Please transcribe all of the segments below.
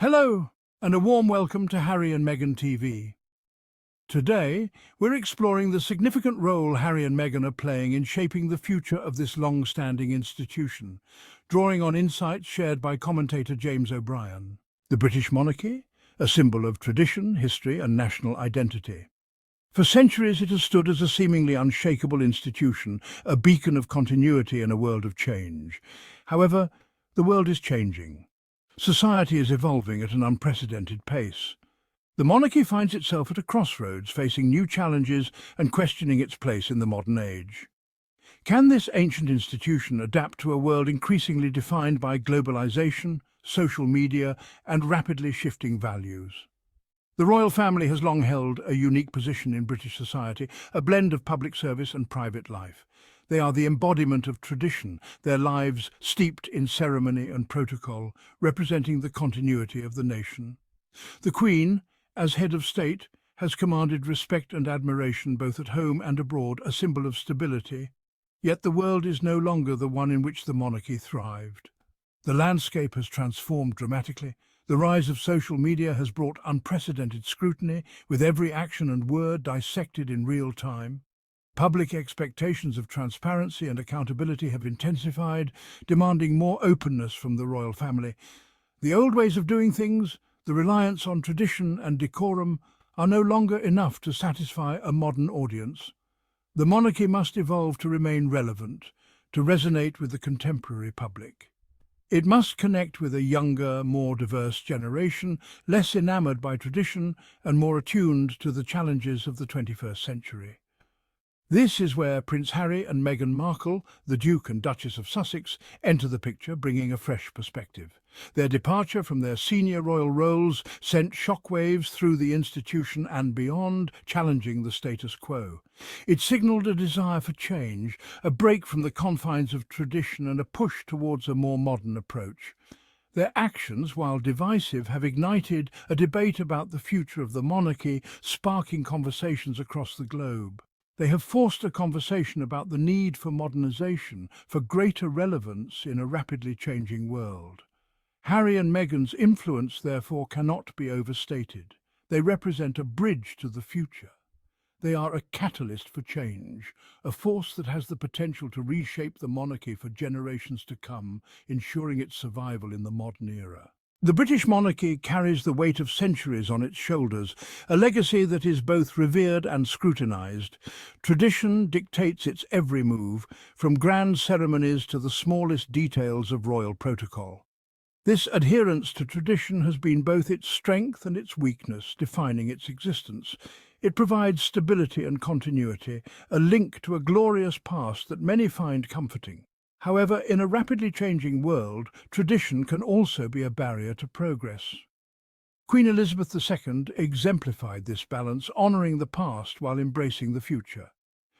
Hello, and a warm welcome to Harry and Meghan TV. Today, we're exploring the significant role Harry and Meghan are playing in shaping the future of this long-standing institution, drawing on insights shared by commentator James O'Brien. The British monarchy, a symbol of tradition, history, and national identity. For centuries, it has stood as a seemingly unshakable institution, a beacon of continuity in a world of change. However, the world is changing. Society is evolving at an unprecedented pace. The monarchy finds itself at a crossroads, facing new challenges and questioning its place in the modern age. Can this ancient institution adapt to a world increasingly defined by globalization, social media, and rapidly shifting values? The royal family has long held a unique position in British society, a blend of public service and private life. They are the embodiment of tradition, their lives steeped in ceremony and protocol, representing the continuity of the nation. The Queen, as head of state, has commanded respect and admiration both at home and abroad, a symbol of stability. Yet the world is no longer the one in which the monarchy thrived. The landscape has transformed dramatically. The rise of social media has brought unprecedented scrutiny, with every action and word dissected in real time. Public expectations of transparency and accountability have intensified, demanding more openness from the royal family. The old ways of doing things, the reliance on tradition and decorum, are no longer enough to satisfy a modern audience. The monarchy must evolve to remain relevant, to resonate with the contemporary public. It must connect with a younger, more diverse generation, less enamored by tradition and more attuned to the challenges of the 21st century. This is where Prince Harry and Meghan Markle, the Duke and Duchess of Sussex, enter the picture, bringing a fresh perspective. Their departure from their senior royal roles sent shockwaves through the institution and beyond, challenging the status quo. It signalled a desire for change, a break from the confines of tradition and a push towards a more modern approach. Their actions, while divisive, have ignited a debate about the future of the monarchy, sparking conversations across the globe. They have forced a conversation about the need for modernization, for greater relevance in a rapidly changing world. Harry and Meghan's influence, therefore, cannot be overstated. They represent a bridge to the future. They are a catalyst for change, a force that has the potential to reshape the monarchy for generations to come, ensuring its survival in the modern era. The British monarchy carries the weight of centuries on its shoulders, a legacy that is both revered and scrutinised. Tradition dictates its every move, from grand ceremonies to the smallest details of royal protocol. This adherence to tradition has been both its strength and its weakness, defining its existence. It provides stability and continuity, a link to a glorious past that many find comforting. However, in a rapidly changing world, tradition can also be a barrier to progress. Queen Elizabeth II exemplified this balance, honouring the past while embracing the future.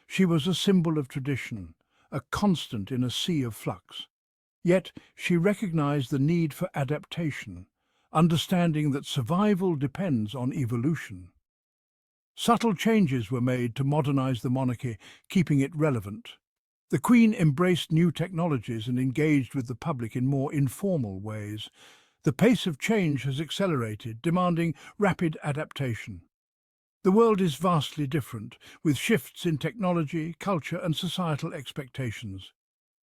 She was a symbol of tradition, a constant in a sea of flux. Yet she recognised the need for adaptation, understanding that survival depends on evolution. Subtle changes were made to modernise the monarchy, keeping it relevant. The Queen embraced new technologies and engaged with the public in more informal ways. The pace of change has accelerated, demanding rapid adaptation. The world is vastly different, with shifts in technology, culture and societal expectations.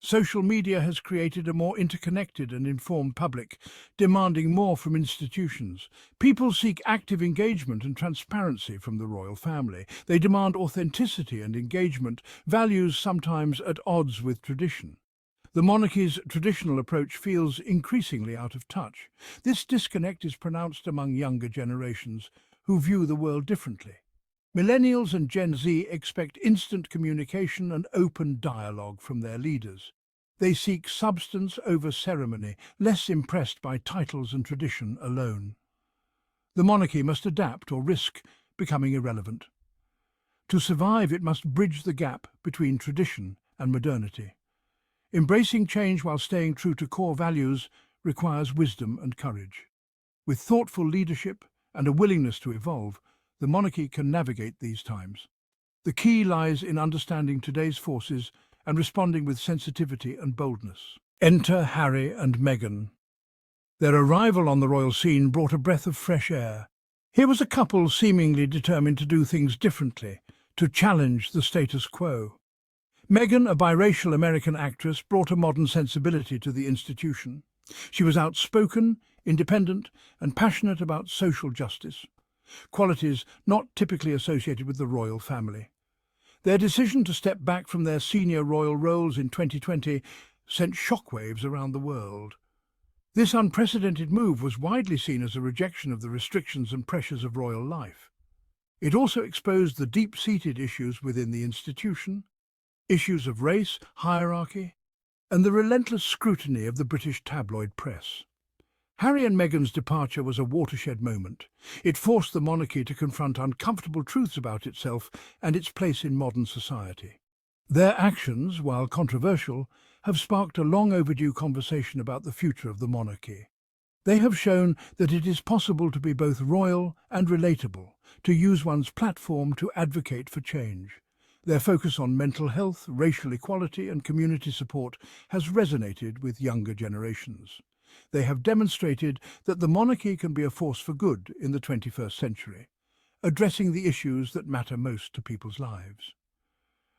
Social media has created a more interconnected and informed public, demanding more from institutions. People seek active engagement and transparency from the royal family. They demand authenticity and engagement, values sometimes at odds with tradition. The monarchy's traditional approach feels increasingly out of touch. This disconnect is pronounced among younger generations, who view the world differently. Millennials and Gen Z expect instant communication and open dialogue from their leaders. They seek substance over ceremony, less impressed by titles and tradition alone. The monarchy must adapt or risk becoming irrelevant. To survive, it must bridge the gap between tradition and modernity. Embracing change while staying true to core values requires wisdom and courage. With thoughtful leadership and a willingness to evolve, the monarchy can navigate these times. The key lies in understanding today's forces and responding with sensitivity and boldness. Enter Harry and Meghan. Their arrival on the royal scene brought a breath of fresh air. Here was a couple seemingly determined to do things differently, to challenge the status quo. Meghan, a biracial American actress, brought a modern sensibility to the institution. She was outspoken, independent, and passionate about social justice, qualities not typically associated with the royal family. Their decision to step back from their senior royal roles in 2020 sent shockwaves around the world. This unprecedented move was widely seen as a rejection of the restrictions and pressures of royal life. It also exposed the deep-seated issues within the institution, issues of race, hierarchy, and the relentless scrutiny of the British tabloid press. Harry and Meghan's departure was a watershed moment. It forced the monarchy to confront uncomfortable truths about itself and its place in modern society. Their actions, while controversial, have sparked a long-overdue conversation about the future of the monarchy. They have shown that it is possible to be both royal and relatable, to use one's platform to advocate for change. Their focus on mental health, racial equality and community support has resonated with younger generations. They have demonstrated that the monarchy can be a force for good in the 21st century, addressing the issues that matter most to people's lives.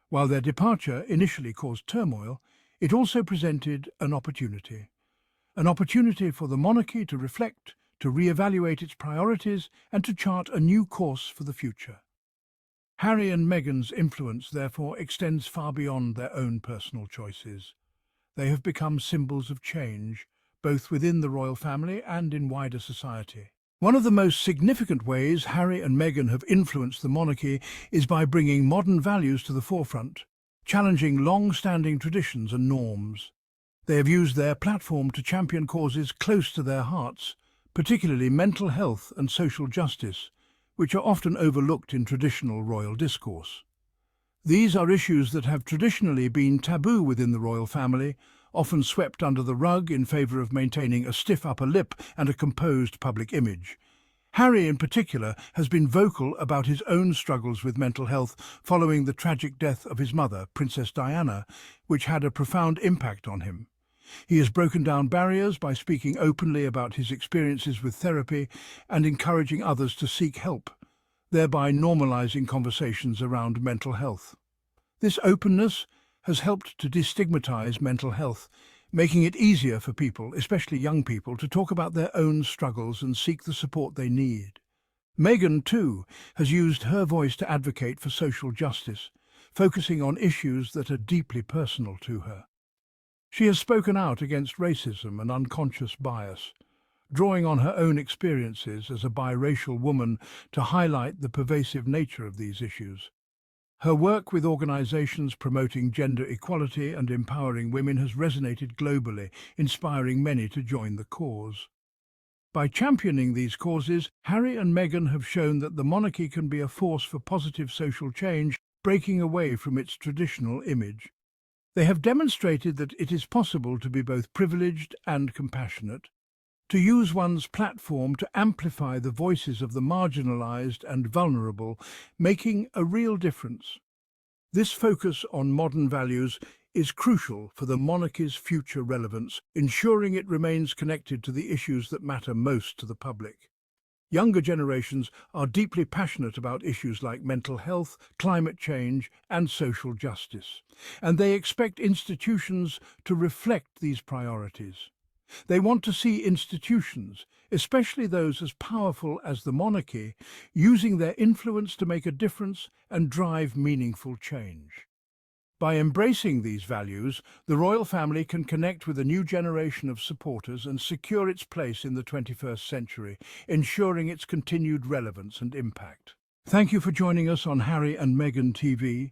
While their departure initially caused turmoil, it also presented an opportunity for the monarchy to reflect, to re-evaluate its priorities and to chart a new course for the future. Harry and Meghan's influence, therefore, extends far beyond their own personal choices. They have become symbols of change, both within the royal family and in wider society. One of the most significant ways Harry and Meghan have influenced the monarchy is by bringing modern values to the forefront, challenging long-standing traditions and norms. They have used their platform to champion causes close to their hearts, particularly mental health and social justice, which are often overlooked in traditional royal discourse. These are issues that have traditionally been taboo within the royal family, often swept under the rug in favour of maintaining a stiff upper lip and a composed public image. Harry, in particular, has been vocal about his own struggles with mental health following the tragic death of his mother, Princess Diana, which had a profound impact on him. He has broken down barriers by speaking openly about his experiences with therapy and encouraging others to seek help, thereby normalising conversations around mental health. This openness has helped to destigmatise mental health, making it easier for people, especially young people, to talk about their own struggles and seek the support they need. Meghan, too, has used her voice to advocate for social justice, focusing on issues that are deeply personal to her. She has spoken out against racism and unconscious bias, drawing on her own experiences as a biracial woman to highlight the pervasive nature of these issues. Her work with organisations promoting gender equality and empowering women has resonated globally, inspiring many to join the cause. By championing these causes, Harry and Meghan have shown that the monarchy can be a force for positive social change, breaking away from its traditional image. They have demonstrated that it is possible to be both privileged and compassionate, to use one's platform to amplify the voices of the marginalised and vulnerable, making a real difference. This focus on modern values is crucial for the monarchy's future relevance, ensuring it remains connected to the issues that matter most to the public. Younger generations are deeply passionate about issues like mental health, climate change, and social justice, and they expect institutions to reflect these priorities. They want to see institutions, especially those as powerful as the monarchy, using their influence to make a difference and drive meaningful change. By embracing these values, the royal family can connect with a new generation of supporters and secure its place in the 21st century, ensuring its continued relevance and impact. Thank you for joining us on Harry and Meghan TV.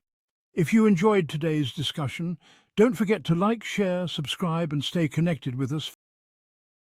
If you enjoyed today's discussion, don't forget to like, share, subscribe and stay connected with us